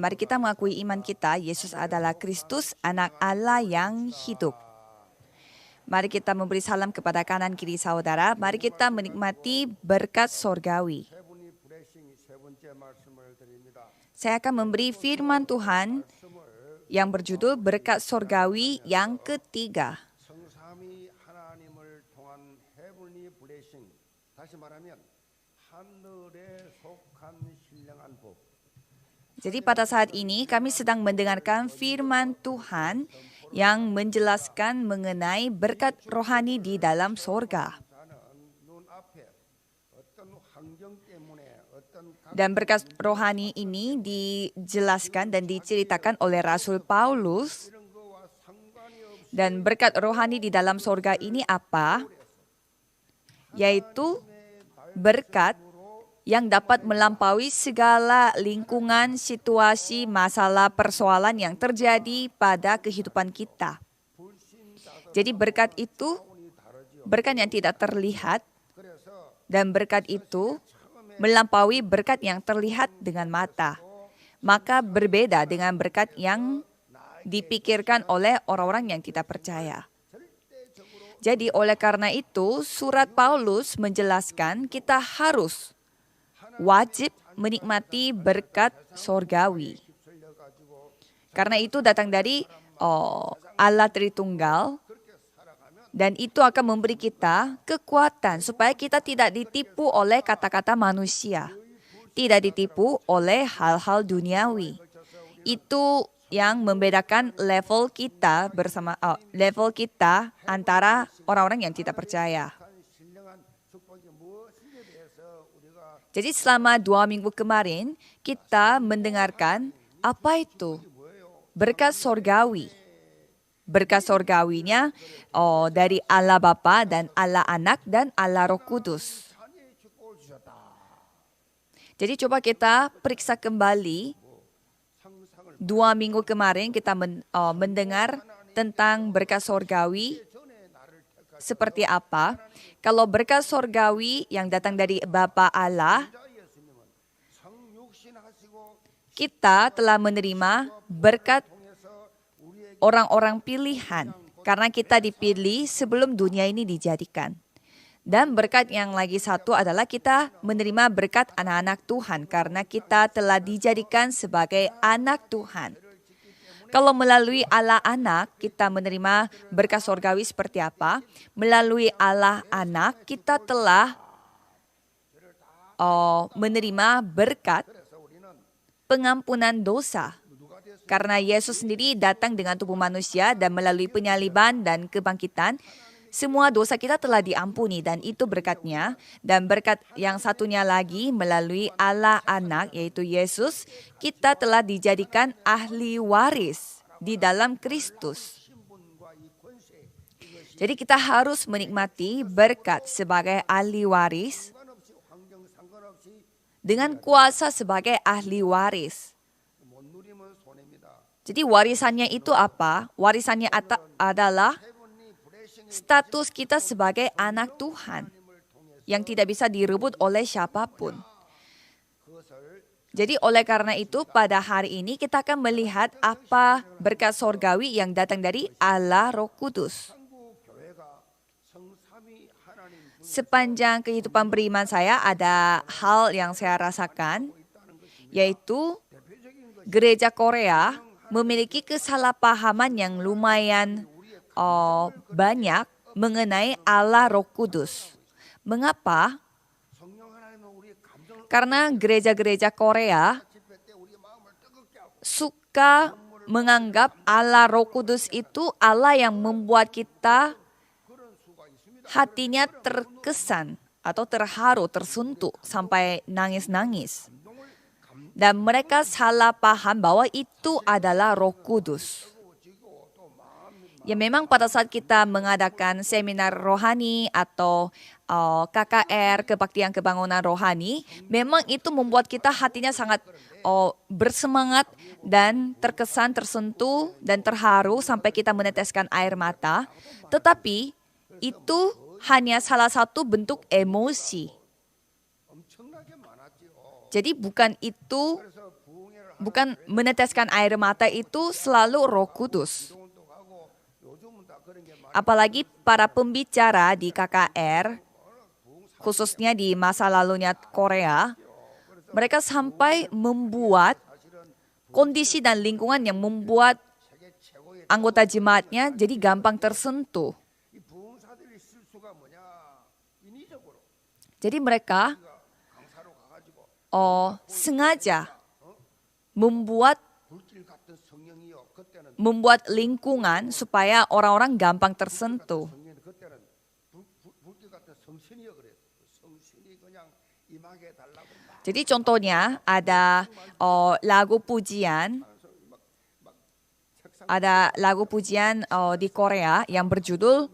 Mari kita mengakui iman kita, Yesus adalah Kristus, anak Allah yang hidup. Mari kita memberi salam kepada kanan kiri saudara. Mari kita menikmati berkat sorgawi. Saya akan memberi firman Tuhan yang berjudul berkat sorgawi yang ketiga. Jadi pada saat ini kami sedang mendengarkan firman Tuhan yang menjelaskan mengenai berkat rohani di dalam sorga. Dan berkat rohani ini dijelaskan dan diceritakan oleh Rasul Paulus. Dan berkat rohani di dalam sorga ini apa? Yaitu berkat yang dapat melampaui segala lingkungan, situasi, masalah, persoalan yang terjadi pada kehidupan kita. Jadi berkat itu, berkat yang tidak terlihat, dan berkat itu melampaui berkat yang terlihat dengan mata. Maka berbeda dengan berkat yang dipikirkan oleh orang-orang yang tidak percaya. Jadi oleh karena itu, surat Paulus menjelaskan kita harus wajib menikmati berkat sorgawi. Karena itu datang dari Allah Tritunggal dan itu akan memberi kita kekuatan supaya kita tidak ditipu oleh kata-kata manusia. Tidak ditipu oleh hal-hal duniawi. Itu yang membedakan level kita level kita antara orang-orang yang tidak percaya. Jadi selama 2 minggu kemarin kita mendengarkan apa itu berkat sorgawi. Berkat sorgawinya dari Allah Bapa dan Allah Anak dan Allah Roh Kudus. Jadi coba kita periksa kembali 2 minggu kemarin kita mendengar tentang berkat sorgawi seperti apa. Kalau berkat sorgawi yang datang dari Bapa Allah, kita telah menerima berkat orang-orang pilihan. Karena kita dipilih sebelum dunia ini dijadikan. Dan berkat yang lagi satu adalah kita menerima berkat anak-anak Tuhan. Karena kita telah dijadikan sebagai anak Tuhan. Kalau melalui Allah Anak, kita menerima berkat sorgawi seperti apa? Melalui Allah Anak, kita telah menerima berkat pengampunan dosa. Karena Yesus sendiri datang dengan tubuh manusia dan melalui penyaliban dan kebangkitan, semua dosa kita telah diampuni dan itu berkatnya. Dan berkat yang satunya lagi melalui Allah Anak yaitu Yesus, kita telah dijadikan ahli waris di dalam Kristus. Jadi kita harus menikmati berkat sebagai ahli waris dengan kuasa sebagai ahli waris. Jadi warisannya itu apa? Warisannya adalah status kita sebagai anak Tuhan yang tidak bisa direbut oleh siapapun. Jadi oleh karena itu pada hari ini kita akan melihat apa berkat sorgawi yang datang dari Allah Roh Kudus. Sepanjang kehidupan beriman saya ada hal yang saya rasakan, yaitu gereja Korea memiliki kesalahpahaman yang lumayan banyak mengenai Allah Roh Kudus. Mengapa? Karena gereja-gereja Korea suka menganggap Allah Roh Kudus itu Allah yang membuat kita hatinya terkesan atau terharu, tersentuh sampai nangis-nangis. Dan mereka salah paham bahwa itu adalah Roh Kudus. Ya memang pada saat kita mengadakan seminar rohani atau KKR, kebaktian kebangunan rohani, memang itu membuat kita hatinya sangat bersemangat dan terkesan, tersentuh dan terharu sampai kita meneteskan air mata. Tetapi itu hanya salah satu bentuk emosi. Jadi bukan itu bukan meneteskan air mata itu selalu Roh Kudus. Apalagi para pembicara di KKR, khususnya di masa lalunya Korea, mereka sampai membuat kondisi dan lingkungan yang membuat anggota jemaatnya jadi gampang tersentuh. Jadi mereka sengaja membuat lingkungan supaya orang-orang gampang tersentuh. Jadi contohnya ada lagu pujian di Korea yang berjudul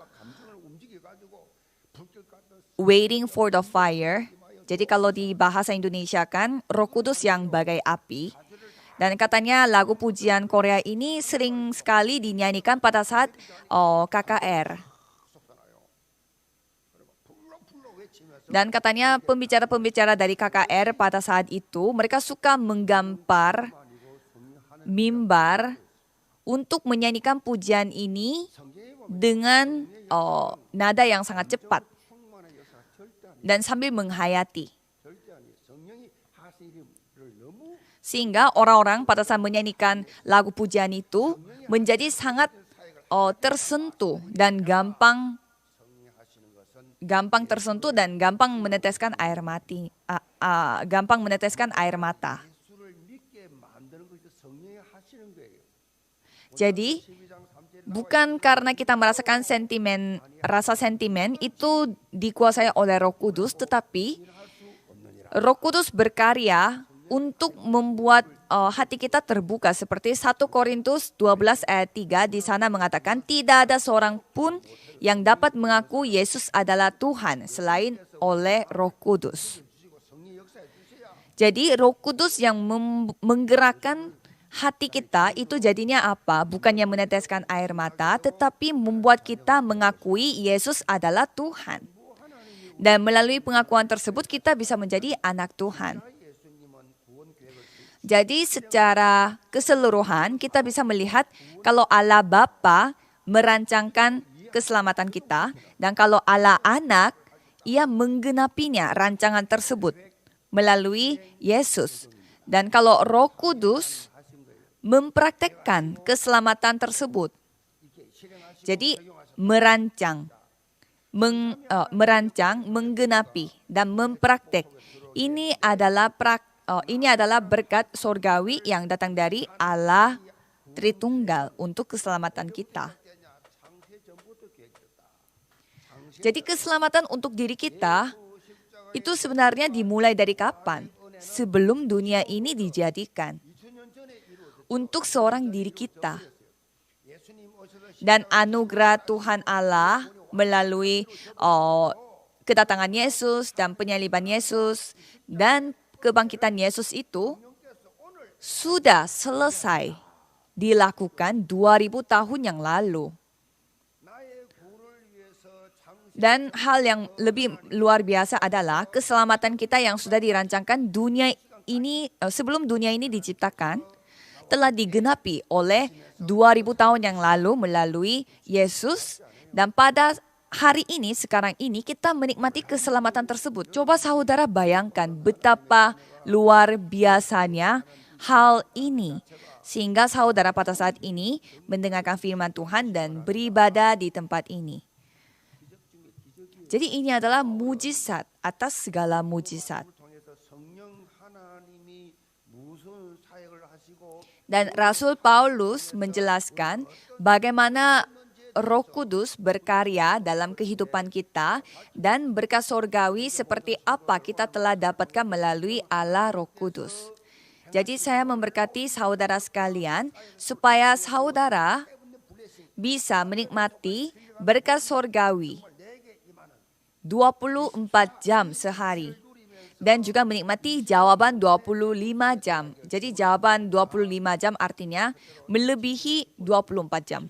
Waiting for the Fire. Jadi kalau di bahasa Indonesia kan Roh Kudus yang bagai api. Dan katanya lagu pujian Korea ini sering sekali dinyanyikan pada saat KKR. Dan katanya pembicara-pembicara dari KKR pada saat itu mereka suka menggampar mimbar untuk menyanyikan pujian ini dengan nada yang sangat cepat dan sambil menghayati. Sehingga orang-orang pada saat menyanyikan lagu pujian itu menjadi sangat tersentuh dan gampang tersentuh dan gampang meneteskan air mata. Jadi bukan karena kita merasakan rasa sentimen itu dikuasai oleh Roh Kudus, tetapi Roh Kudus berkarya untuk membuat hati kita terbuka. Seperti 1 Korintus 12 ayat 3 di sana mengatakan, tidak ada seorang pun yang dapat mengaku Yesus adalah Tuhan selain oleh Roh Kudus. Jadi Roh Kudus yang menggerakkan hati kita itu jadinya apa? Bukannya meneteskan air mata, tetapi membuat kita mengakui Yesus adalah Tuhan. Dan melalui pengakuan tersebut kita bisa menjadi anak Tuhan. Jadi secara keseluruhan kita bisa melihat kalau Allah Bapa merancangkan keselamatan kita, dan kalau Allah Anak, Ia menggenapinya rancangan tersebut melalui Yesus. Dan kalau Roh Kudus mempraktekkan keselamatan tersebut. Jadi merancang, menggenapi dan mempraktek. Ini adalah berkat surgawi yang datang dari Allah Tritunggal untuk keselamatan kita. Jadi keselamatan untuk diri kita itu sebenarnya dimulai dari kapan? Sebelum dunia ini dijadikan. Untuk seorang diri kita. Dan anugerah Tuhan Allah melalui kedatangan Yesus dan penyaliban Yesus dan kebangkitan Yesus itu sudah selesai dilakukan 2000 tahun yang lalu. Dan hal yang lebih luar biasa adalah keselamatan kita yang sudah dirancangkan sebelum dunia ini diciptakan telah digenapi oleh 2000 tahun yang lalu melalui Yesus, dan pada hari ini, sekarang ini kita menikmati keselamatan tersebut. Coba saudara bayangkan betapa luar biasanya hal ini. Sehingga saudara pada saat ini mendengarkan firman Tuhan dan beribadah di tempat ini. Jadi ini adalah mujizat atas segala mujizat. Dan Rasul Paulus menjelaskan bagaimana Roh Kudus berkarya dalam kehidupan kita dan berkat surgawi seperti apa kita telah dapatkan melalui Allah Roh Kudus. Jadi saya memberkati saudara sekalian supaya saudara bisa menikmati berkat surgawi 24 jam sehari. Dan juga menikmati jawaban 25 jam. Jadi jawaban 25 jam artinya melebihi 24 jam.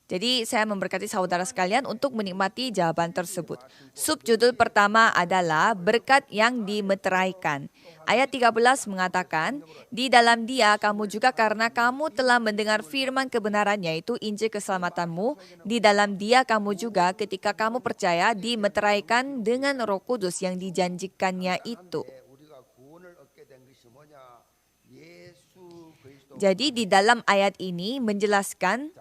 Jadi saya memberkati saudara sekalian untuk menikmati jawaban tersebut. Subjudul pertama adalah berkat yang dimeteraikan. Ayat 13 mengatakan, di dalam Dia kamu juga karena kamu telah mendengar firman kebenaran yaitu Injil keselamatanmu, di dalam Dia kamu juga ketika kamu percaya dimeteraikan dengan Roh Kudus yang dijanjikannya itu. Jadi di dalam ayat ini menjelaskan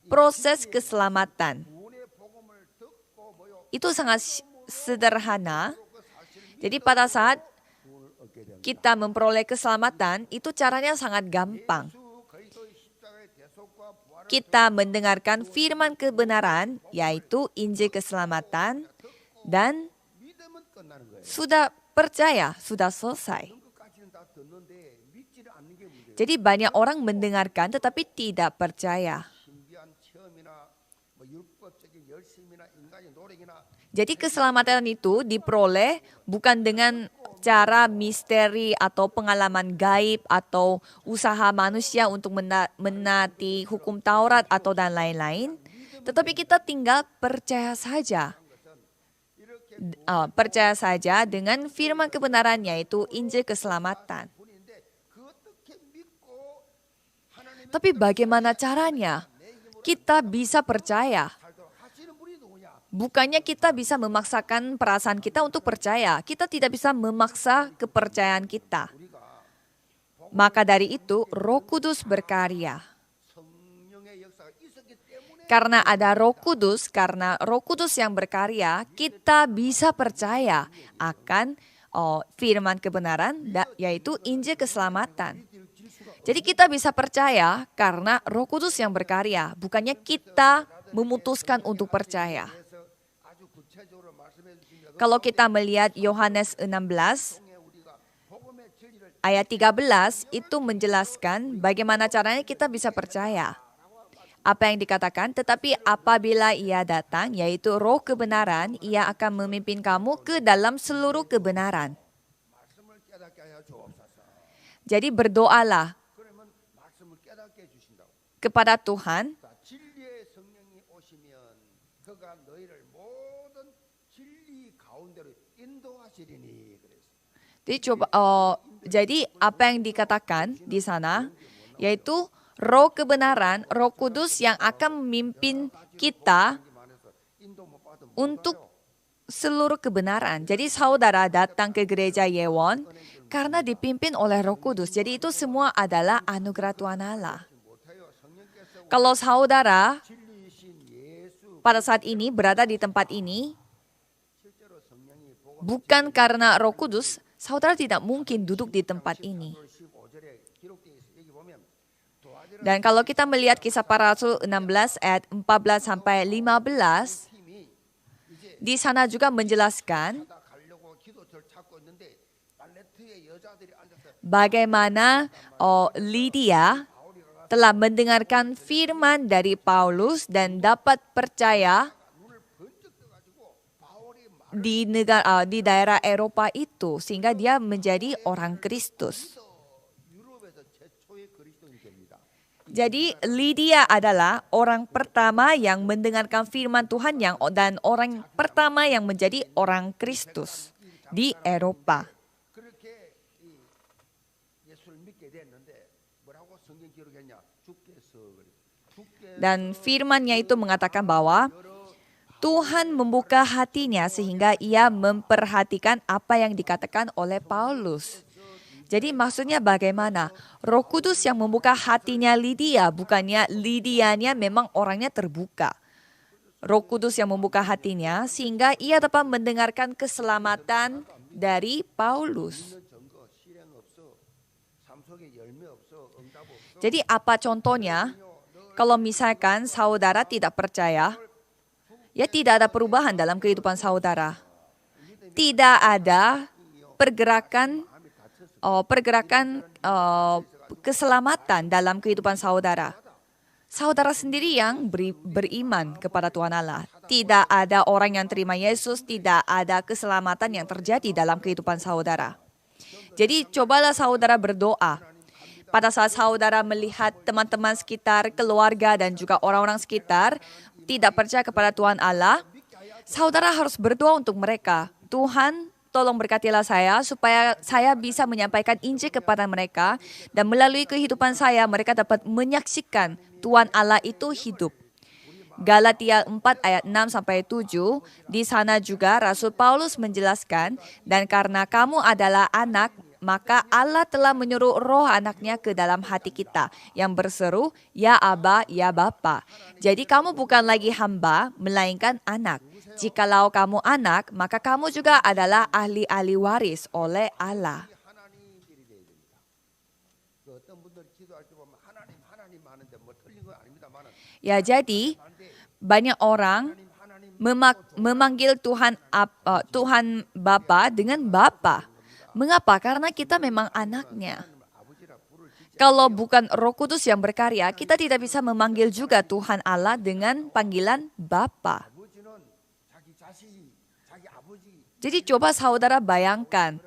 proses keselamatan. Itu sangat sederhana. Jadi pada saat kita memperoleh keselamatan, itu caranya sangat gampang. Kita mendengarkan firman kebenaran, yaitu Injil keselamatan, dan sudah percaya, sudah selesai. Jadi banyak orang mendengarkan tetapi tidak percaya. Jadi keselamatan itu diperoleh bukan dengan cara misteri atau pengalaman gaib atau usaha manusia untuk menaati hukum Taurat atau dan lain-lain. Tetapi kita tinggal percaya saja. Percaya saja dengan firman kebenaran yaitu Injil keselamatan. Tapi bagaimana caranya? Kita bisa percaya. Bukannya kita bisa memaksakan perasaan kita untuk percaya. Kita tidak bisa memaksa kepercayaan kita. Maka dari itu, Roh Kudus berkarya. Karena ada Roh Kudus, karena Roh Kudus yang berkarya, kita bisa percaya akan firman kebenaran, yaitu Injil keselamatan. Jadi kita bisa percaya karena Roh Kudus yang berkarya, bukannya kita memutuskan untuk percaya. Kalau kita melihat Yohanes 16, ayat 13, itu menjelaskan bagaimana caranya kita bisa percaya. Apa yang dikatakan, tetapi apabila Ia datang, yaitu Roh kebenaran, Ia akan memimpin kamu ke dalam seluruh kebenaran. Jadi berdoalah kepada Tuhan. Jadi apa yang dikatakan di sana, yaitu Roh kebenaran, Roh Kudus yang akan memimpin kita untuk seluruh kebenaran. Jadi saudara datang ke gereja Yewon karena dipimpin oleh Roh Kudus. Jadi itu semua adalah anugerah Tuhan Allah. Kalau saudara pada saat ini berada di tempat ini, bukan karena Roh Kudus, saudara tidak mungkin duduk di tempat ini. Dan kalau kita melihat Kisah Para Rasul 16 ayat 14 sampai 15, di sana juga menjelaskan bagaimana Lydia telah mendengarkan firman dari Paulus dan dapat percaya di daerah Eropa itu, sehingga dia menjadi orang Kristus. Jadi Lydia adalah orang pertama yang mendengarkan firman Tuhan dan orang pertama yang menjadi orang Kristus di Eropa. Dan firman-Nya itu mengatakan bahwa Tuhan membuka hatinya sehingga ia memperhatikan apa yang dikatakan oleh Paulus. Jadi maksudnya bagaimana? Roh Kudus yang membuka hatinya Lydia, bukannya Lydianya memang orangnya terbuka. Roh Kudus yang membuka hatinya sehingga ia dapat mendengarkan keselamatan dari Paulus. Jadi apa contohnya? Kalau misalkan saudara tidak percaya, ya tidak ada perubahan dalam kehidupan saudara. Tidak ada pergerakan keselamatan dalam kehidupan saudara. Saudara sendiri yang beriman kepada Tuhan Allah. Tidak ada orang yang terima Yesus, tidak ada keselamatan yang terjadi dalam kehidupan saudara. Jadi cobalah saudara berdoa. pada saat saudara melihat teman-teman sekitar, keluarga dan juga orang-orang sekitar tidak percaya kepada Tuhan Allah, saudara harus berdoa untuk mereka. Tuhan, tolong berkatilah saya supaya saya bisa menyampaikan Injil kepada mereka dan melalui kehidupan saya mereka dapat menyaksikan Tuhan Allah itu hidup. Galatia 4 ayat 6 sampai 7, di sana juga Rasul Paulus menjelaskan, dan karena kamu adalah anak, maka Allah telah menyuruh roh anaknya ke dalam hati kita yang berseru, ya Aba, ya Bapa. Jadi kamu bukan lagi hamba, melainkan anak. Jikalau kamu anak, maka kamu juga adalah ahli-ahli waris oleh Allah. Ya, jadi banyak orang memanggil Tuhan Bapa dengan Bapa. Mengapa? Karena kita memang anaknya. Kalau bukan Roh Kudus yang berkarya, kita tidak bisa memanggil juga Tuhan Allah dengan panggilan Bapa. Jadi coba saudara bayangkan,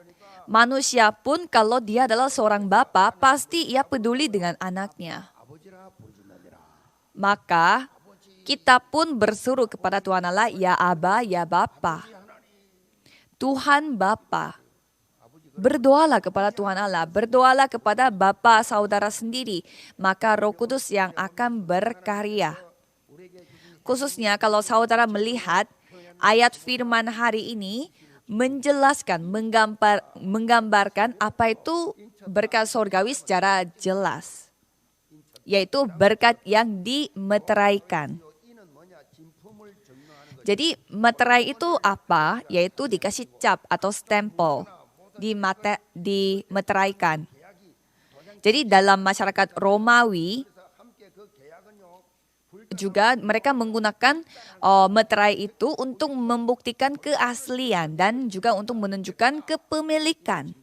manusia pun kalau dia adalah seorang bapa, pasti ia peduli dengan anaknya. Maka kita pun berseru kepada Tuhan Allah, ya Aba, ya Bapa. Tuhan Bapa. Berdoalah kepada Tuhan Allah, berdoalah kepada Bapa saudara sendiri, maka Roh Kudus yang akan berkarya. Khususnya kalau saudara melihat ayat firman hari ini menjelaskan, menggambarkan apa itu berkat sorgawi secara jelas. Yaitu berkat yang dimeteraikan. Jadi meterai itu apa? Yaitu dikasih cap atau stempel. Dimeteraikan. Jadi dalam masyarakat Romawi juga mereka menggunakan meterai itu untuk membuktikan keaslian dan juga untuk menunjukkan kepemilikan.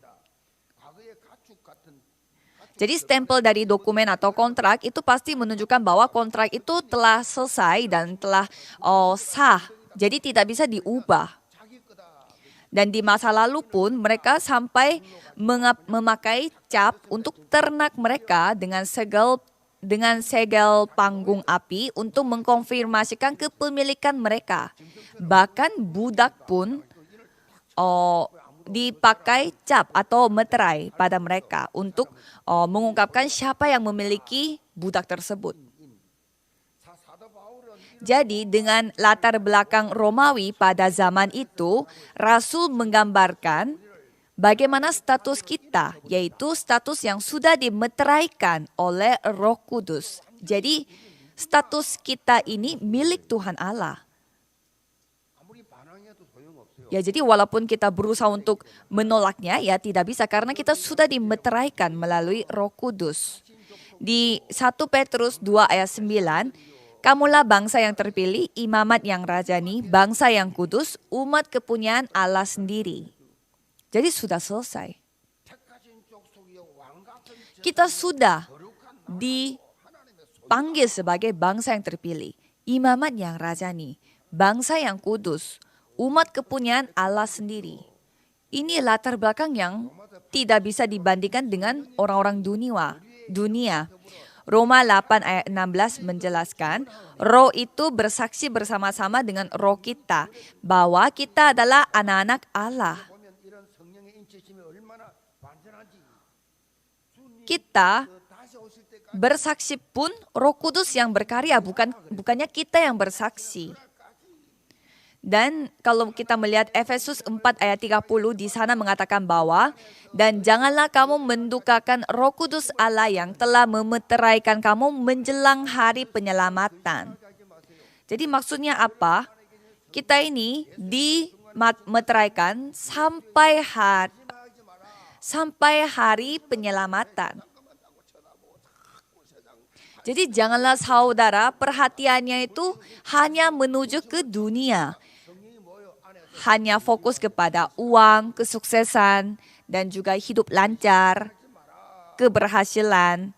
Jadi stempel dari dokumen atau kontrak itu pasti menunjukkan bahwa kontrak itu telah selesai dan telah sah. Jadi tidak bisa diubah. Dan di masa lalu pun mereka sampai memakai cap untuk ternak mereka dengan segel panggung api untuk mengkonfirmasikan kepemilikan mereka. Bahkan budak pun dipakai cap atau meterai pada mereka untuk mengungkapkan siapa yang memiliki budak tersebut. Jadi dengan latar belakang Romawi pada zaman itu, Rasul menggambarkan bagaimana status kita, yaitu status yang sudah dimeteraikan oleh Roh Kudus. Jadi status kita ini milik Tuhan Allah. Ya, jadi walaupun kita berusaha untuk menolaknya, ya tidak bisa karena kita sudah dimeteraikan melalui Roh Kudus. Di 1 Petrus 2 ayat 9, kamulah bangsa yang terpilih, imamat yang rajani, bangsa yang kudus, umat kepunyaan Allah sendiri. Jadi sudah selesai. Kita sudah dipanggil sebagai bangsa yang terpilih, imamat yang rajani, bangsa yang kudus, umat kepunyaan Allah sendiri. Ini latar belakang yang tidak bisa dibandingkan dengan orang-orang dunia. Roma 8 ayat 16 menjelaskan, roh itu bersaksi bersama-sama dengan roh kita bahwa kita adalah anak-anak Allah. Kita bersaksi pun Roh Kudus yang berkarya, bukannya kita yang bersaksi. Dan kalau kita melihat Efesus 4 ayat 30 di sana mengatakan bahwa dan janganlah kamu mendukakan Roh Kudus Allah yang telah memeteraikan kamu menjelang hari penyelamatan. Jadi maksudnya apa? Kita ini dimeteraikan sampai hari penyelamatan. Jadi janganlah saudara perhatiannya itu hanya menuju ke dunia. Hanya fokus kepada uang, kesuksesan, dan juga hidup lancar, keberhasilan.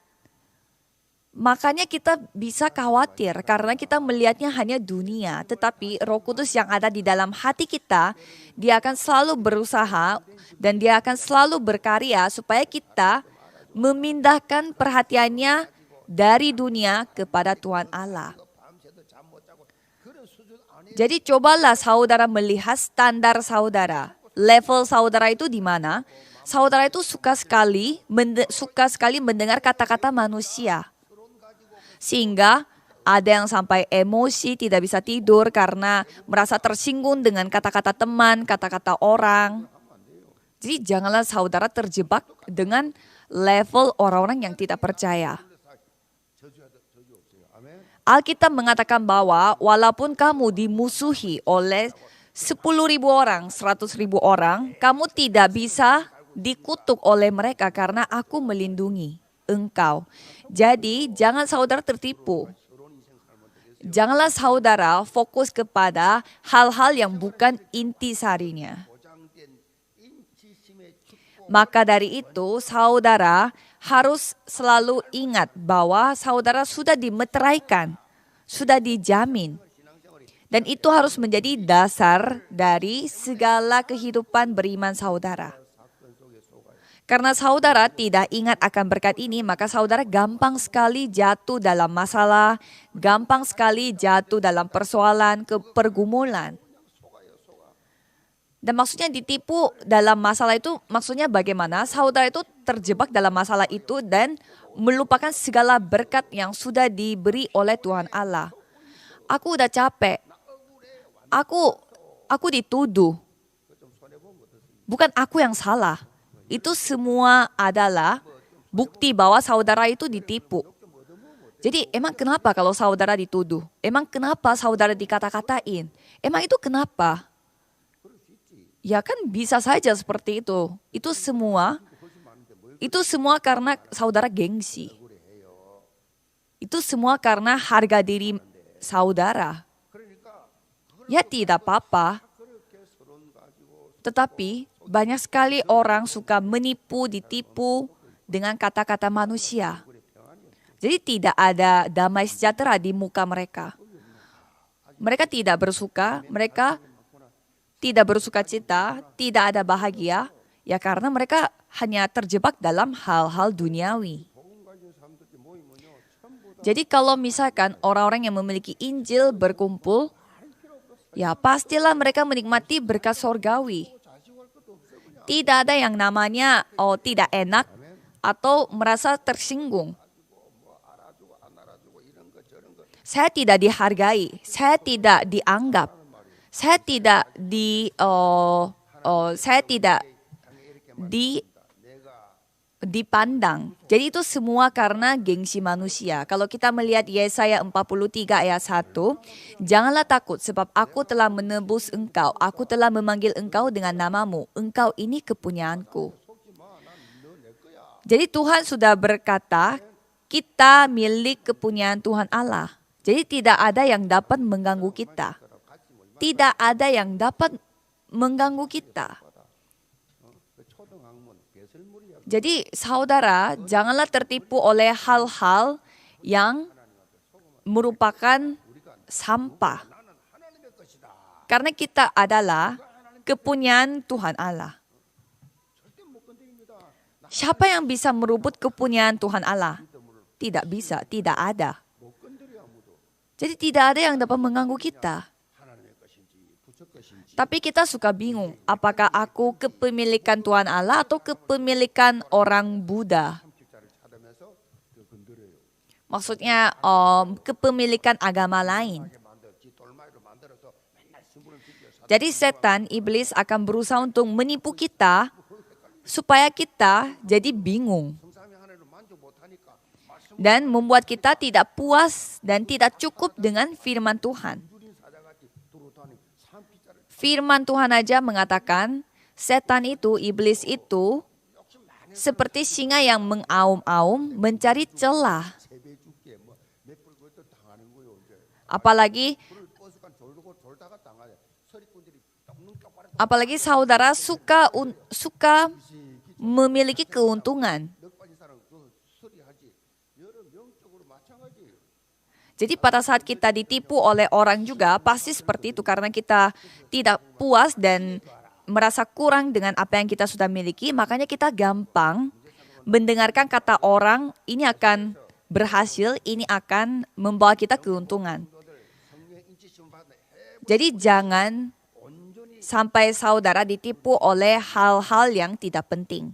Makanya kita bisa khawatir karena kita melihatnya hanya dunia. Tetapi Roh Kudus yang ada di dalam hati kita, dia akan selalu berusaha dan dia akan selalu berkarya supaya kita memindahkan perhatiannya dari dunia kepada Tuhan Allah. Jadi cobalah saudara melihat standar saudara. Level saudara itu di mana? Saudara itu suka sekali mendengar kata-kata manusia. Sehingga ada yang sampai emosi, tidak bisa tidur karena merasa tersinggung dengan kata-kata teman, kata-kata orang. Jadi janganlah saudara terjebak dengan level orang-orang yang tidak percaya. Alkitab mengatakan bahwa walaupun kamu dimusuhi oleh 10.000 orang, 100.000 orang, kamu tidak bisa dikutuk oleh mereka karena aku melindungi engkau. Jadi jangan saudara tertipu. Janganlah saudara fokus kepada hal-hal yang bukan intisarinya. Maka dari itu saudara harus selalu ingat bahwa saudara sudah dimeteraikan, sudah dijamin. Dan itu harus menjadi dasar dari segala kehidupan beriman saudara. Karena saudara tidak ingat akan berkat ini, maka saudara gampang sekali jatuh dalam masalah, gampang sekali jatuh dalam persoalan, pergumulan. Dan maksudnya ditipu dalam masalah itu maksudnya bagaimana? Saudara itu terjebak dalam masalah itu dan melupakan segala berkat yang sudah diberi oleh Tuhan Allah. Aku udah capek. Aku dituduh. Bukan aku yang salah. Itu semua adalah bukti bahwa saudara itu ditipu. Jadi emang kenapa kalau saudara dituduh? Emang kenapa saudara dikata-katain? Emang itu kenapa? Ya kan bisa saja seperti itu. Itu semua karena saudara gengsi. Itu semua karena harga diri saudara. Ya tidak apa-apa. Tetapi banyak sekali orang suka menipu, ditipu dengan kata-kata manusia. Jadi tidak ada damai sejahtera di muka mereka. Mereka tidak bersuka, mereka tidak bersuka cita, tidak ada bahagia, ya karena mereka hanya terjebak dalam hal-hal duniawi. Jadi kalau misalkan orang-orang yang memiliki Injil berkumpul, ya pastilah mereka menikmati berkat sorgawi. Tidak ada yang namanya tidak enak atau merasa tersinggung. Saya tidak dihargai, saya tidak dianggap. Saya tidak dipandang. Jadi itu semua karena gengsi manusia. Kalau kita melihat Yesaya 43 ayat 1, janganlah takut sebab aku telah menebus engkau, aku telah memanggil engkau dengan namamu, engkau ini kepunyaanku. Jadi Tuhan sudah berkata, kita milik kepunyaan Tuhan Allah. Jadi tidak ada yang dapat mengganggu kita. Tidak ada yang dapat mengganggu kita. Jadi saudara, janganlah tertipu oleh hal-hal yang merupakan sampah. Karena kita adalah kepunyaan Tuhan Allah. Siapa yang bisa merebut kepunyaan Tuhan Allah? Tidak bisa, tidak ada. Jadi tidak ada yang dapat mengganggu kita. Tapi kita suka bingung, apakah aku kepemilikan Tuhan Allah atau kepemilikan orang Buddha? Maksudnya kepemilikan agama lain. Jadi setan, iblis akan berusaha untuk menipu kita supaya kita jadi bingung. Dan membuat kita tidak puas dan tidak cukup dengan firman Tuhan. Firman Tuhan aja mengatakan, setan itu, iblis itu, seperti singa yang mengaum-aum mencari celah. Apalagi saudara suka memiliki keuntungan. Jadi pada saat kita ditipu oleh orang juga pasti seperti itu karena kita tidak puas dan merasa kurang dengan apa yang kita sudah miliki, makanya kita gampang mendengarkan kata orang, ini akan berhasil, ini akan membawa kita keuntungan. Jadi jangan sampai saudara ditipu oleh hal-hal yang tidak penting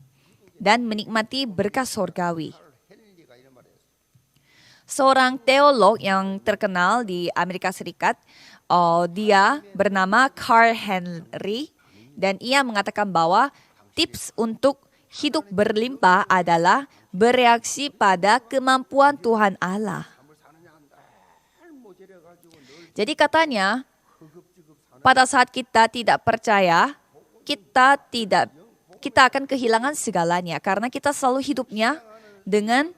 dan menikmati berkat surgawi. Seorang teolog yang terkenal di Amerika Serikat, dia bernama Carl Henry, dan ia mengatakan bahwa tips untuk hidup berlimpah adalah bereaksi pada kemampuan Tuhan Allah. Jadi katanya, pada saat kita tidak percaya, kita akan kehilangan segalanya karena kita selalu hidupnya dengan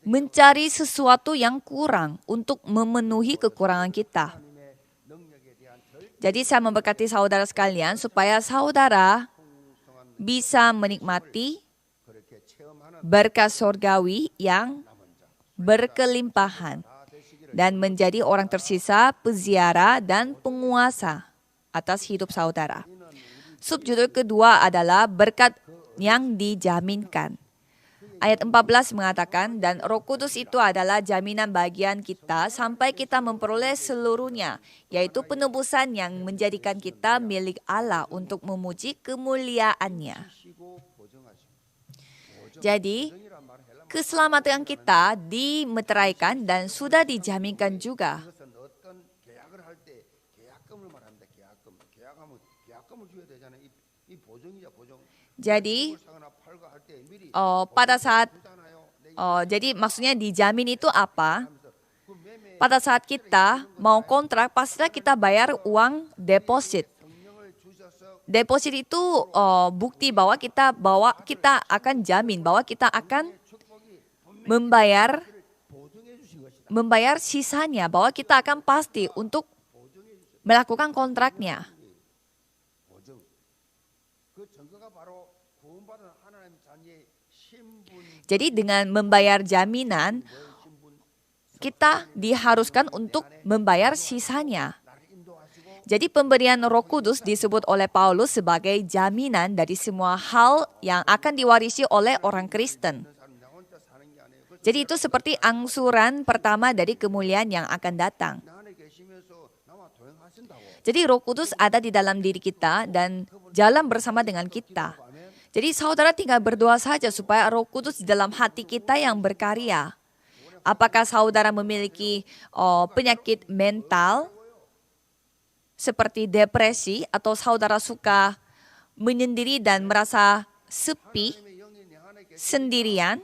mencari sesuatu yang kurang untuk memenuhi kekurangan kita. Jadi saya memberkati saudara sekalian supaya saudara bisa menikmati berkat surgawi yang berkelimpahan dan menjadi orang tersisa, peziarah dan penguasa atas hidup saudara. Subjudul kedua adalah berkat yang dijaminkan. Ayat 14 mengatakan, dan Roh Kudus itu adalah jaminan bagian kita sampai kita memperoleh seluruhnya, yaitu penebusan yang menjadikan kita milik Allah untuk memuji kemuliaannya. Jadi, keselamatan kita dimeteraikan dan sudah dijaminkan juga. Jadi, pada saat jadi maksudnya dijamin itu apa? Pada saat kita mau kontrak, pastilah kita bayar uang deposit. Deposit itu bukti bahwa kita akan jamin bahwa kita akan membayar sisanya, bahwa kita akan pasti untuk melakukan kontraknya. Jadi dengan membayar jaminan, kita diharuskan untuk membayar sisanya. Jadi pemberian Roh Kudus disebut oleh Paulus sebagai jaminan dari semua hal yang akan diwarisi oleh orang Kristen. Jadi itu seperti angsuran pertama dari kemuliaan yang akan datang. Jadi Roh Kudus ada di dalam diri kita dan jalan bersama dengan kita. Jadi saudara tinggal berdoa saja supaya Roh Kudus di dalam hati kita yang berkarya. Apakah saudara memiliki penyakit mental seperti depresi, atau saudara suka menyendiri dan merasa sepi, sendirian?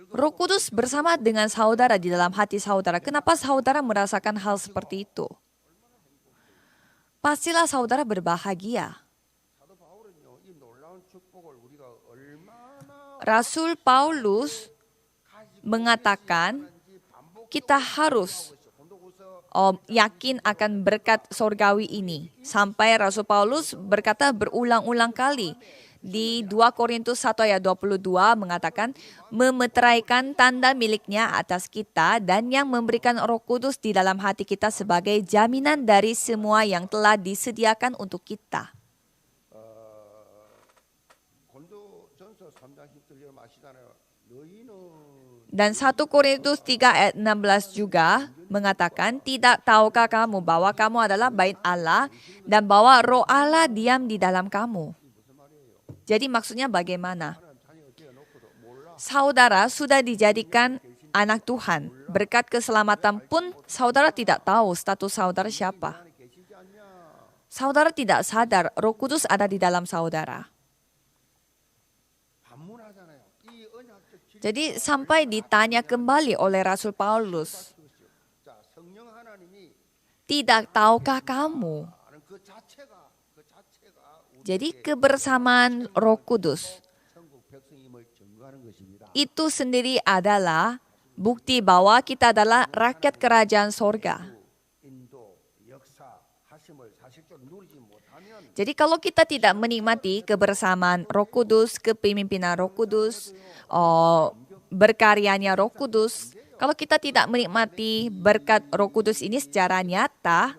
Roh Kudus bersama dengan saudara di dalam hati saudara. Kenapa saudara merasakan hal seperti itu? Pastilah saudara berbahagia. Rasul Paulus mengatakan kita harus yakin akan berkat surgawi ini. Sampai Rasul Paulus berkata berulang-ulang kali di 2 Korintus 1 ayat 22 mengatakan memeteraikan tanda miliknya atas kita dan yang memberikan Roh Kudus di dalam hati kita sebagai jaminan dari semua yang telah disediakan untuk kita. Dan 1 Korintus 3 ayat 16 juga mengatakan, tidak tahukah kamu bahwa kamu adalah bait Allah dan bahwa Roh Allah diam di dalam kamu? Jadi maksudnya bagaimana? Saudara sudah dijadikan anak Tuhan. Berkat keselamatan pun saudara tidak tahu status saudara siapa. Saudara tidak sadar Roh Kudus ada di dalam saudara. Jadi sampai ditanya kembali oleh Rasul Paulus, tidak tahukah kamu? Jadi kebersamaan Roh Kudus itu sendiri adalah bukti bahwa kita adalah rakyat kerajaan sorga. Jadi kalau kita tidak menikmati kebersamaan Roh Kudus, kepemimpinan Roh Kudus, berkaryanya Roh Kudus, kalau kita tidak menikmati berkat Roh Kudus ini secara nyata,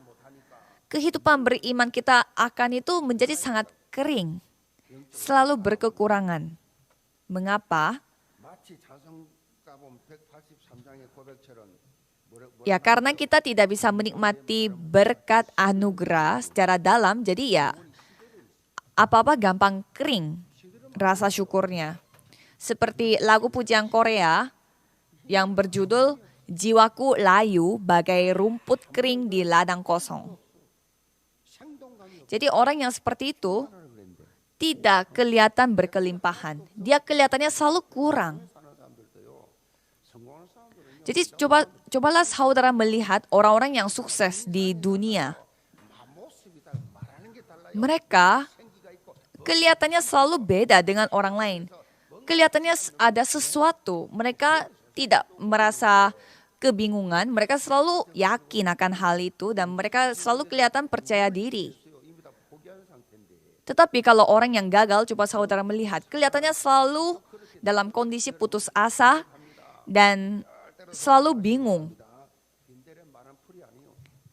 kehidupan beriman kita akan itu menjadi sangat kering, selalu berkekurangan. Mengapa? 마치 찬송가본 183장의 고백처럼 Ya karena kita tidak bisa menikmati berkat anugerah secara dalam, jadi ya apa-apa gampang kering rasa syukurnya. Seperti lagu pujian Korea yang berjudul Jiwaku Layu Bagai Rumput Kering di Ladang Kosong. Jadi orang yang seperti itu tidak kelihatan berkelimpahan. Dia kelihatannya selalu kurang. Jadi cobalah saudara melihat orang-orang yang sukses di dunia. Mereka kelihatannya selalu beda dengan orang lain. Kelihatannya ada sesuatu. Mereka tidak merasa kebingungan. Mereka selalu yakin akan hal itu dan mereka selalu kelihatan percaya diri. Tetapi kalau orang yang gagal, coba saudara melihat, kelihatannya selalu dalam kondisi putus asa dan selalu bingung.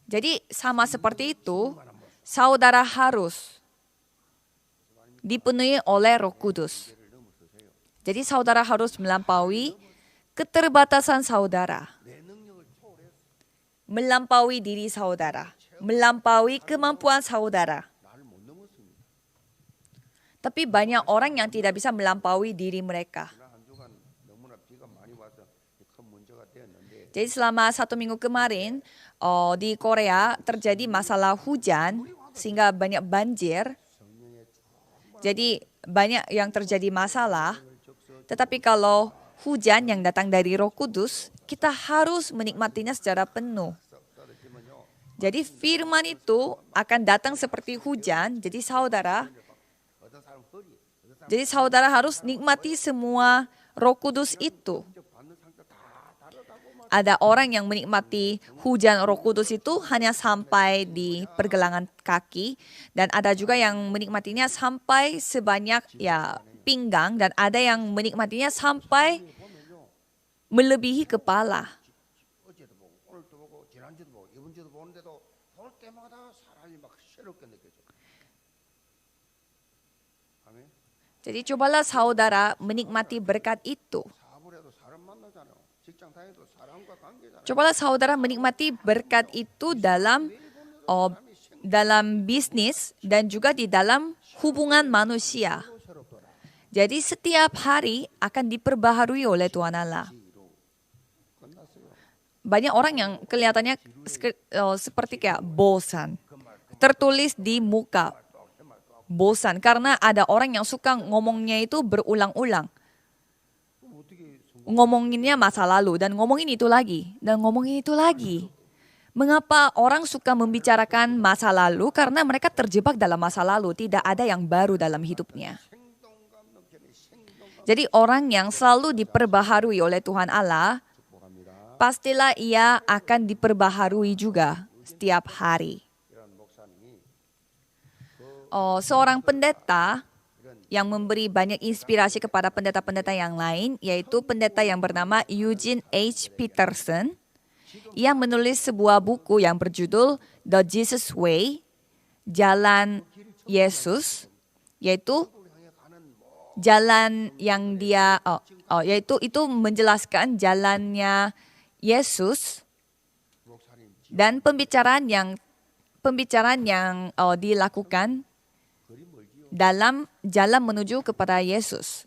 Jadi sama seperti itu, saudara harus dipenuhi oleh Roh Kudus. Jadi saudara harus melampaui keterbatasan saudara. Melampaui diri saudara. Melampaui kemampuan saudara. Tapi banyak orang yang tidak bisa melampaui diri mereka. Jadi selama 1 minggu kemarin di Korea terjadi masalah hujan sehingga banyak banjir. Jadi banyak yang terjadi masalah. Tetapi kalau hujan yang datang dari Roh Kudus, kita harus menikmatinya secara penuh. Jadi firman itu akan datang seperti hujan. Jadi saudara harus nikmati semua Roh Kudus itu. Ada orang yang menikmati hujan Roh Kudus itu hanya sampai di pergelangan kaki, dan ada juga yang menikmatinya sampai sebanyak pinggang, dan ada yang menikmatinya sampai melebihi kepala. Jadi cobalah saudara menikmati berkat itu. Cobalah saudara menikmati berkat itu dalam bisnis dan juga di dalam hubungan manusia. Jadi setiap hari akan diperbaharui oleh Tuhan Allah. Banyak orang yang kelihatannya seperti kayak bosan. Tertulis di muka. Bosan karena ada orang yang suka ngomongnya itu berulang-ulang. Ngomonginnya masa lalu dan ngomongin itu lagi dan ngomongin itu lagi. Mengapa orang suka membicarakan masa lalu? Karena mereka terjebak dalam masa lalu, tidak ada yang baru dalam hidupnya. Jadi orang yang selalu diperbaharui oleh Tuhan Allah, pastilah ia akan diperbaharui juga setiap hari. Seorang pendeta yang memberi banyak inspirasi kepada pendeta-pendeta yang lain, yaitu pendeta yang bernama Eugene H. Peterson. Ia menulis sebuah buku yang berjudul The Jesus Way, Jalan Yesus, yaitu jalan yang dia, yaitu itu menjelaskan jalannya Yesus dan pembicaraan yang dilakukan dalam jalan menuju kepada Yesus.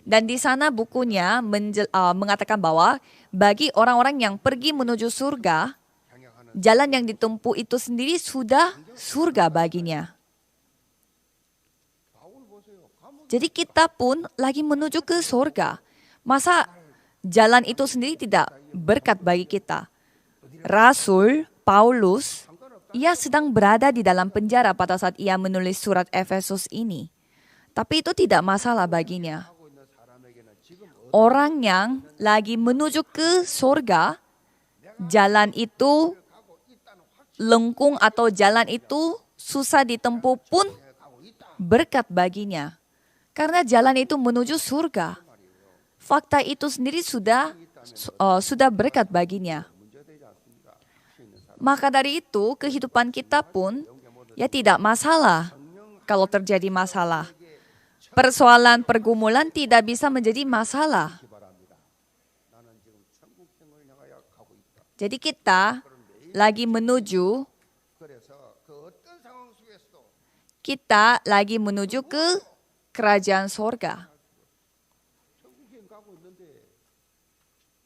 Dan di sana bukunya mengatakan bahwa bagi orang-orang yang pergi menuju surga, jalan yang ditempuh itu sendiri sudah surga baginya. Jadi kita pun lagi menuju ke surga. Masa jalan itu sendiri tidak berkat bagi kita? Rasul Paulus, ia sedang berada di dalam penjara pada saat ia menulis surat Efesus ini. Tapi itu tidak masalah baginya. Orang yang lagi menuju ke surga, jalan itu lengkung atau jalan itu susah ditempuh pun berkat baginya. Karena jalan itu menuju surga. Fakta itu sendiri sudah berkat baginya. Maka dari itu, kehidupan kita pun ya tidak masalah kalau terjadi masalah. persoalan pergumulan tidak bisa menjadi masalah. 바랍니다. 나는 지금 천국행을 향하여 가고 있다. Jadi kita lagi menuju 그래서 그 어떤 상황 속에서도 ke kerajaan sorga. 천국행 가고 있는데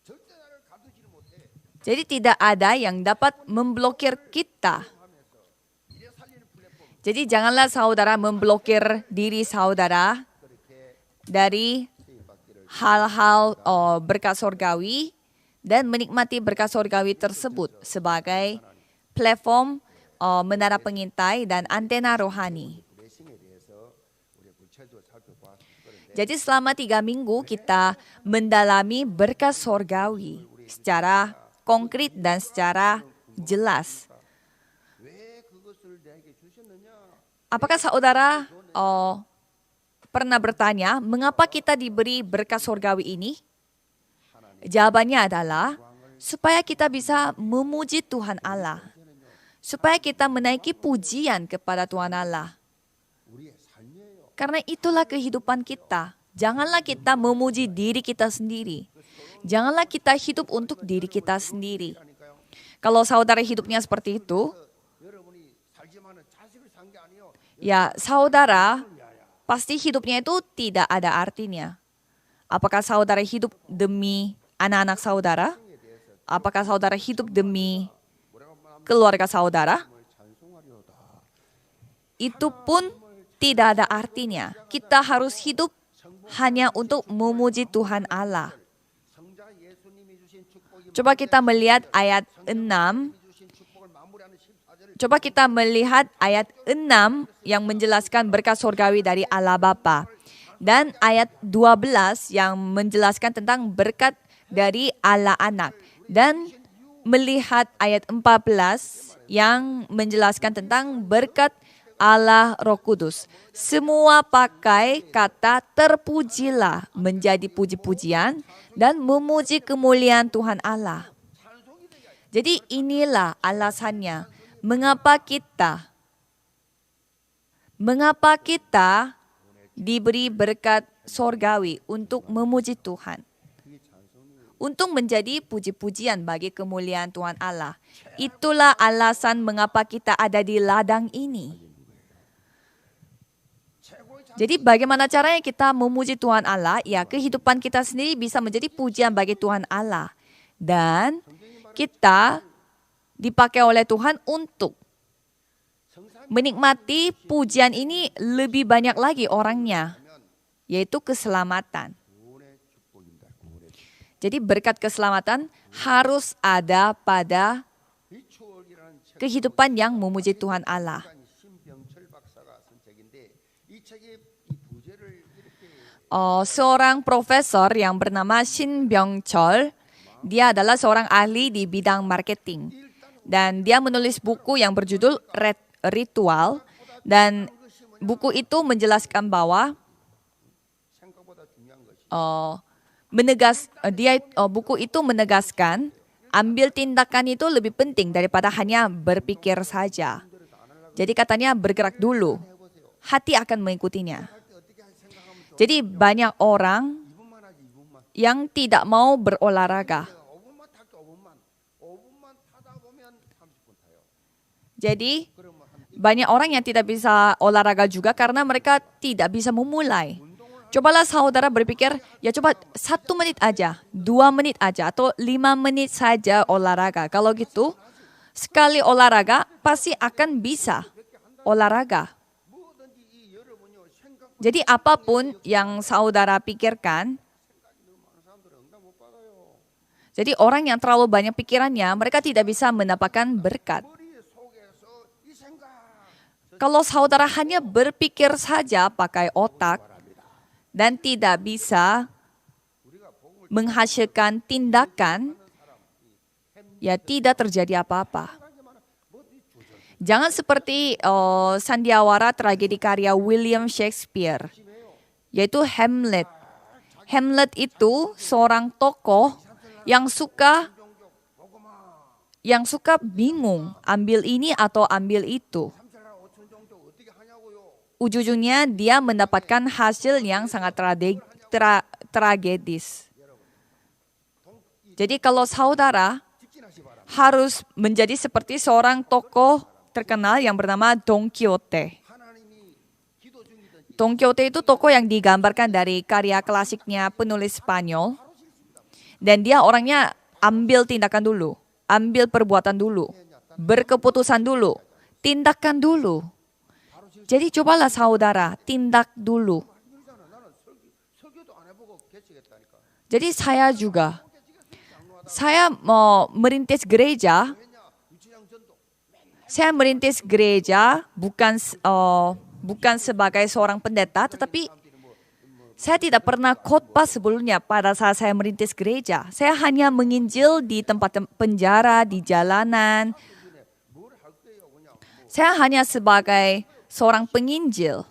절대 나를 가두지를 못해. Jadi tidak ada yang dapat memblokir kita. Jadi janganlah saudara memblokir diri saudara dari hal-hal berkat sorgawi dan menikmati berkat sorgawi tersebut sebagai platform menara pengintai dan antena rohani. 블레싱에 대해서 우리 구체적으로 살펴봤을 건데 Jadi selama 3 minggu kita mendalami berkat sorgawi secara konkret dan secara jelas. 왜 그것을 내게 주셨느냐? Apakah saudara pernah bertanya mengapa kita diberi berkat sorgawi ini? Jawabannya adalah supaya kita bisa memuji Tuhan Allah. Supaya kita menaiki pujian kepada Tuhan Allah. 우리의 삶이에요. Karena itulah kehidupan kita. Janganlah kita memuji diri kita sendiri. Janganlah kita hidup untuk diri kita sendiri. Kalau saudara hidupnya seperti itu, 여러분이 살지만은 자식을 산 게 아니에요. ya saudara pasti hidupnya itu tidak ada artinya. Apakah saudara hidup demi anak-anak saudara? Apakah saudara hidup demi keluarga saudara? Itu pun tidak ada artinya. Kita harus hidup hanya untuk memuji Tuhan Allah. 성자 예수님이 주신 축복이 Coba kita melihat ayat 6. 주신 축복을 마무리하는 14절을 Coba kita melihat ayat 6 yang menjelaskan berkat surgawi dari Allah Bapa. Dan ayat 12 yang menjelaskan tentang berkat dari Allah Anak. Dan melihat ayat 14 yang menjelaskan tentang berkat Allah Roh Kudus. Semua pakai kata terpujilah menjadi puji-pujian dan memuji kemuliaan Tuhan Allah. Jadi inilah alasannya mengapa kita diberi berkat sorgawi untuk memuji Tuhan. Untuk menjadi puji-pujian bagi kemuliaan Tuhan Allah. Itulah alasan mengapa kita ada di ladang ini. Jadi bagaimana caranya kita memuji Tuhan Allah? Ya, kehidupan kita sendiri bisa menjadi pujian bagi Tuhan Allah. Dan kita dipakai oleh Tuhan untuk menikmati pujian ini lebih banyak lagi orangnya, yaitu keselamatan. Jadi berkat keselamatan harus ada pada kehidupan yang memuji Tuhan Allah. 신병철 박사가 쓴 책인데 이 책이 이 부제를 이렇게 Seorang profesor yang bernama Shin Byung-chol, dia adalah seorang ahli di bidang marketing. Dan dia menulis buku yang berjudul Ritual. Dan buku itu menjelaskan bahwa 생각보다 중요한 것이 buku itu menegaskan ambil tindakan itu lebih penting daripada hanya berpikir saja. Jadi katanya bergerak dulu, hati akan mengikutinya. Jadi banyak orang yang tidak mau berolahraga. 5분만 탈게 5분만 타다 보면 30분 타요. Jadi banyak orang yang tidak bisa olahraga juga karena mereka tidak bisa memulai. Cobalah saudara berpikir, ya coba 1 menit aja, 2 menit aja, atau 5 menit saja olahraga. Kalau gitu, sekali olahraga pasti akan bisa olahraga. 뭐든지 이 여러분이 생각 Jadi apapun yang saudara pikirkan, 많은 사람들은 응답 못 받아요. jadi orang yang terlalu banyak pikirannya, mereka tidak bisa mendapatkan berkat. 머리 속에서 이 생각 Kalau saudara hanya berpikir saja pakai otak, dan tidak bisa menghasilkan tindakan, ya tidak terjadi apa-apa. Jangan seperti sandiwara tragedi karya William Shakespeare, yaitu Hamlet. Hamlet itu seorang tokoh yang suka bingung, ambil ini atau ambil itu. 3살 5천 정도 어떻게 하냐고요. ujung-ujungnya dia mendapatkan hasil yang sangat tragedis. Jadi kalau saudara harus menjadi seperti seorang tokoh terkenal yang bernama Don Quixote. 하나님이 기도 중이든지 Don Quixote itu tokoh yang digambarkan dari karya klasiknya penulis Spanyol. Dan dia orangnya ambil tindakan dulu, ambil perbuatan dulu, berkeputusan dulu, tindakan dulu. Jadi cobalah saudara, tindak dulu. 나는 설교도 안 해보고 개척했다니까. Jadi saya mau merintis gereja. 유치장 전도 Saya merintis gereja bukan sebagai seorang pendeta, tetapi saya tidak pernah khotbah sebelumnya pada saat saya merintis gereja. Saya hanya menginjil di tempat penjara, di jalanan. Saya hanya sebagai seorang penginjil.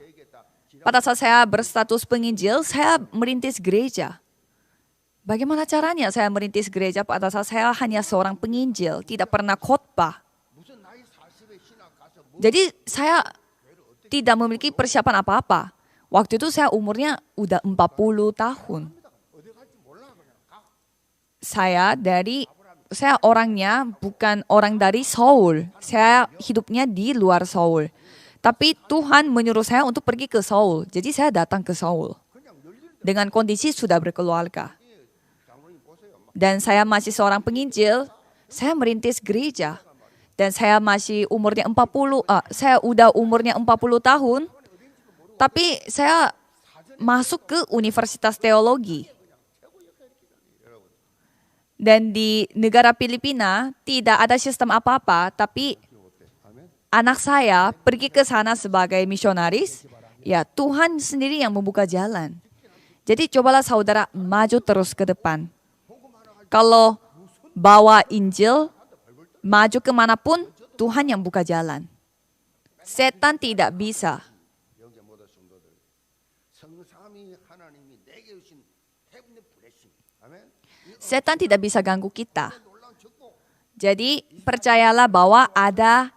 Pada saat saya berstatus penginjil, saya merintis gereja. Bagaimana caranya saya merintis gereja pada saat saya hanya seorang penginjil, tidak pernah khotbah? 무슨 나이 40에 신학 가서 뭐 Jadi saya tidak memiliki persiapan apa-apa. Waktu itu saya umurnya udah 40 tahun. 어디 갈지 몰라 그냥 가. Saya orangnya bukan orang dari Seoul. Saya hidupnya di luar Seoul. Tapi Tuhan menyuruh saya untuk pergi ke Seoul. Jadi saya datang ke Seoul. Dengan kondisi sudah berkeluarga. 장로님 보세요. Dan saya masih seorang penginjil. Saya merintis gereja. Dan saya masih umurnya saya udah umurnya 40 tahun. Tapi saya masuk ke Universitas Teologi. Dan di negara Filipina tidak ada sistem apa-apa, tapi anak saya pergi ke sana sebagai misionaris. Ya, Tuhan sendiri yang membuka jalan. Jadi cobalah saudara maju terus ke depan. Kalau bawa Injil, maju kemanapun, Tuhan yang buka jalan. Setan tidak bisa. 영계 모든 성도들 성삼위 하나님이 내게 주신 heavenly blessing. 아멘. Setan tidak bisa ganggu kita. 놀라운 축복. Jadi percayalah bahwa ada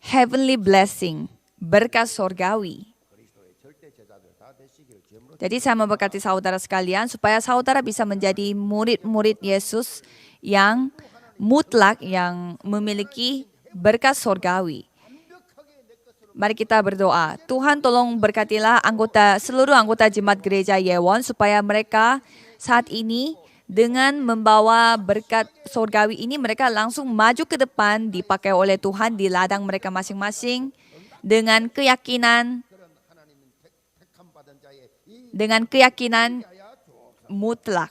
heavenly blessing, berkat sorgawi. 그리스도의 절대 제자들 다 되시기를 주님으로 Jadi saya memberkati saudara sekalian supaya saudara bisa menjadi murid-murid Yesus yang mutlak, yang memiliki berkat sorgawi. Mari kita berdoa. Tuhan tolong berkatilah seluruh anggota jemaat gereja Yewon supaya mereka saat ini dengan membawa berkat sorgawi ini mereka langsung maju ke depan dipakai oleh Tuhan di ladang mereka masing-masing dengan keyakinan mutlak.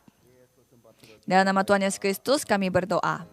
Dalam nama Tuhan Yesus Kristus kami berdoa.